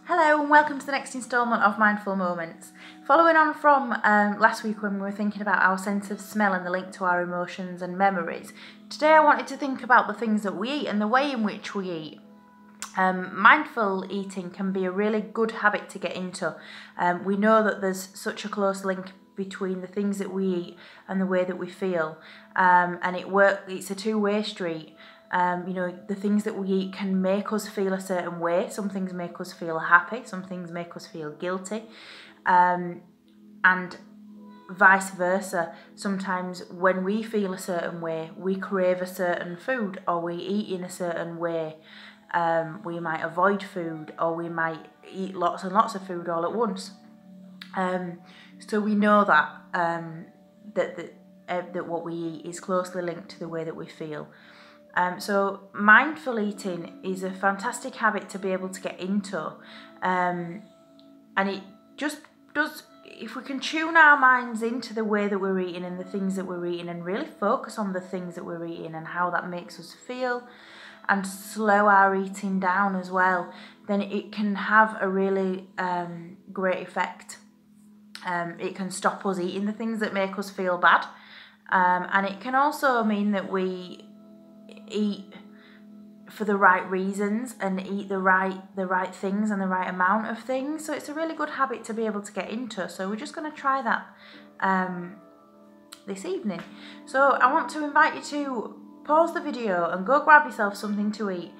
Hello and welcome to the next instalment of Mindful Moments. Following on from last week when we were thinking about our sense of smell and the link to our emotions and memories, today I wanted to think about the things that we eat and the way in which we eat. Mindful eating can be a really good habit to get into. We know that there's such a close link between the things that we eat and the way that we feel, and it's a two-way street. The things that we eat can make us feel a certain way. Some things make us feel happy, some things make us feel guilty, and vice versa. Sometimes when we feel a certain way, we crave a certain food, or we eat in a certain way. We might avoid food, or we might eat lots and lots of food all at once. So we know that what we eat is closely linked to the way that we feel. So mindful eating is a fantastic habit to be able to get into, and it just does, if we can tune our minds into the way that we're eating and the things that we're eating, and really focus on the things that we're eating and how that makes us feel, and slow our eating down as well, then it can have a really great effect. It can stop us eating the things that make us feel bad, and it can also mean that we eat for the right reasons and eat the right things and the right amount of things. So it's a really good habit to be able to get into. So we're just going to try that this evening. So I want to invite you to pause the video and go grab yourself something to eat,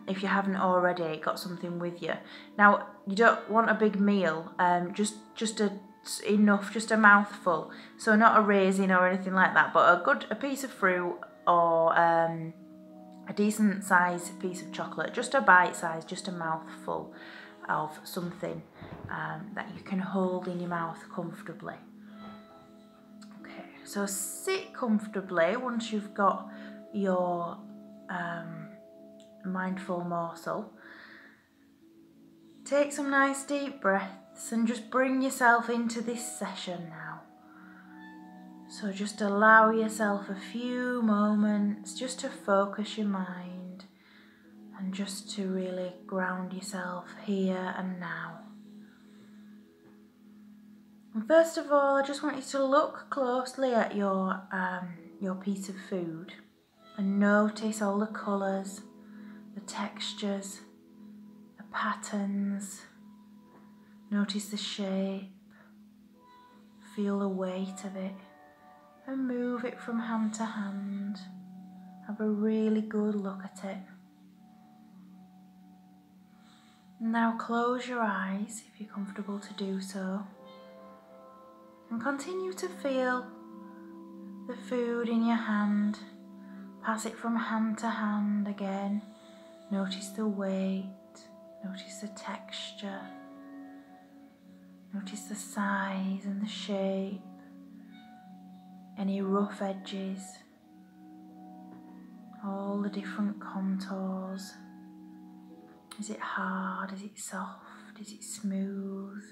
if you haven't already got something with you. Now, you don't want a big meal, just a mouthful, so not a raisin or anything like that, but a piece of fruit, or a decent sized piece of chocolate, just a bite size, just a mouthful of something that you can hold in your mouth comfortably. Okay, so sit comfortably once you've got your mindful morsel. Take some nice deep breaths and just bring yourself into this session now. So just allow yourself a few moments just to focus your mind and just to really ground yourself here and now. And first of all, I just want you to look closely at your piece of food and notice all the colours, the textures, the patterns. Notice the shape, feel the weight of it, and move it from hand to hand. Have a really good look at it. Now close your eyes if you're comfortable to do so, and continue to feel the food in your hand. Pass it from hand to hand again. Notice the weight, notice the texture, notice the size and the shape. Any rough edges, all the different contours. Is it hard? Is it soft? Is it smooth?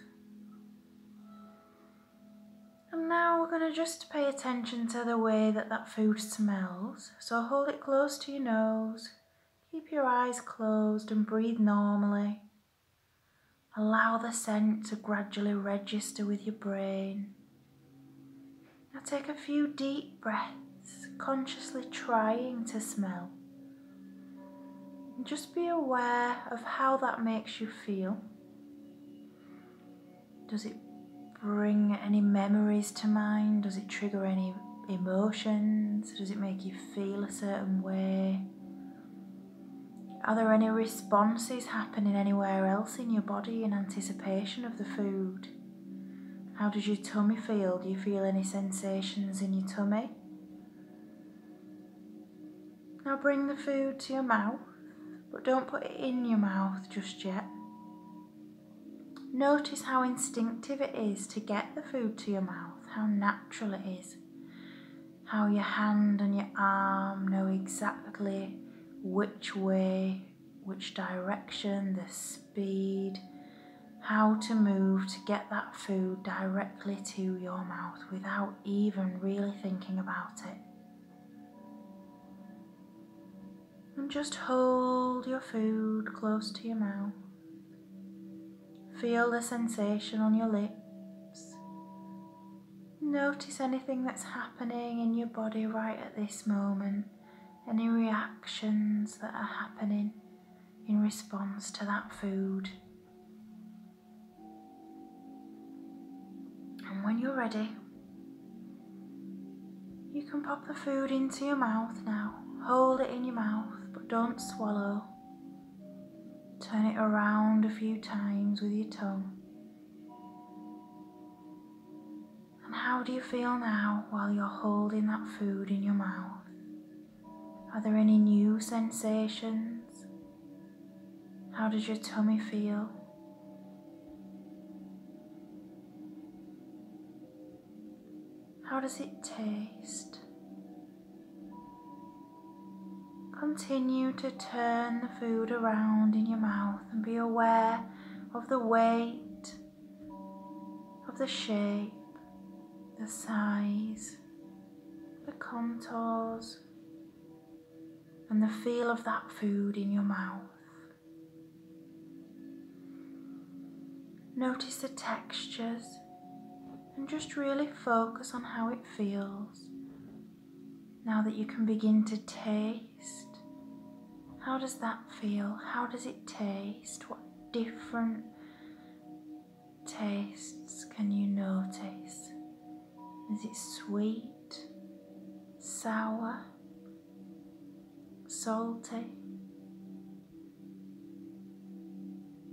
And now we're going to just pay attention to the way that food smells. So hold it close to your nose, keep your eyes closed and breathe normally. Allow the scent to gradually register with your brain. Now take a few deep breaths, consciously trying to smell. And just be aware of how that makes you feel. Does it bring any memories to mind? Does it trigger any emotions? Does it make you feel a certain way? Are there any responses happening anywhere else in your body in anticipation of the food? How does your tummy feel? Do you feel any sensations in your tummy? Now bring the food to your mouth, but don't put it in your mouth just yet. Notice how instinctive it is to get the food to your mouth, how natural it is. How your hand and your arm know exactly which way, which direction, the speed, how to move to get that food directly to your mouth without even really thinking about it. And just hold your food close to your mouth. Feel the sensation on your lips. Notice anything that's happening in your body right at this moment. Any reactions that are happening in response to that food. And when you're ready, you can pop the food into your mouth now. Hold it in your mouth, but don't swallow. Turn it around a few times with your tongue. And how do you feel now while you're holding that food in your mouth? Are there any new sensations? How does your tummy feel? How does it taste? Continue to turn the food around in your mouth and be aware of the weight, of the shape, the size, the contours, and the feel of that food in your mouth. Notice the textures and just really focus on how it feels. Now that you can begin to taste, how does that feel? How does it taste? What different tastes can you notice? Is it sweet, sour, salty,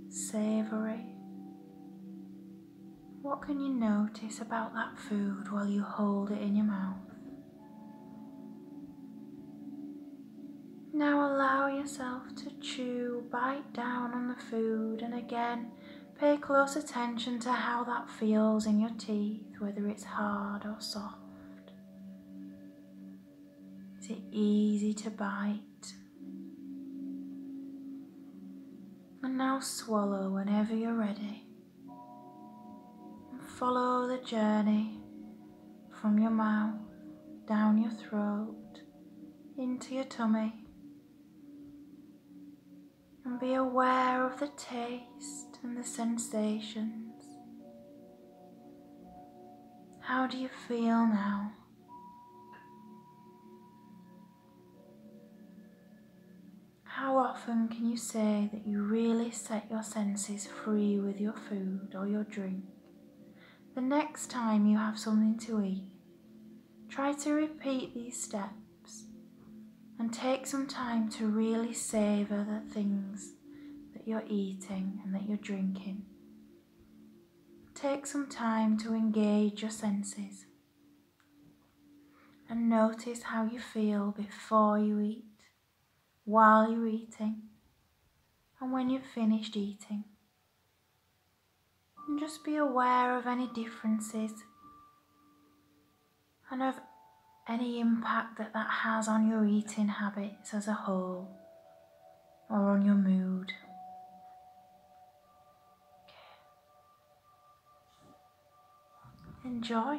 savoury? What can you notice about that food while you hold it in your mouth? Now allow yourself to chew, bite down on the food, and again pay close attention to how that feels in your teeth, whether it's hard or soft. Is it easy to bite? And now swallow whenever you're ready. And follow the journey from your mouth, down your throat, into your tummy. And be aware of the taste and the sensations. How do you feel now? How often can you say that you really set your senses free with your food or your drink? The next time you have something to eat, try to repeat these steps and take some time to really savour the things that you're eating and that you're drinking. Take some time to engage your senses and notice how you feel before you eat, while you're eating, and when you've finished eating. And just be aware of any differences and of any impact that has on your eating habits as a whole or on your mood. Okay. Enjoy.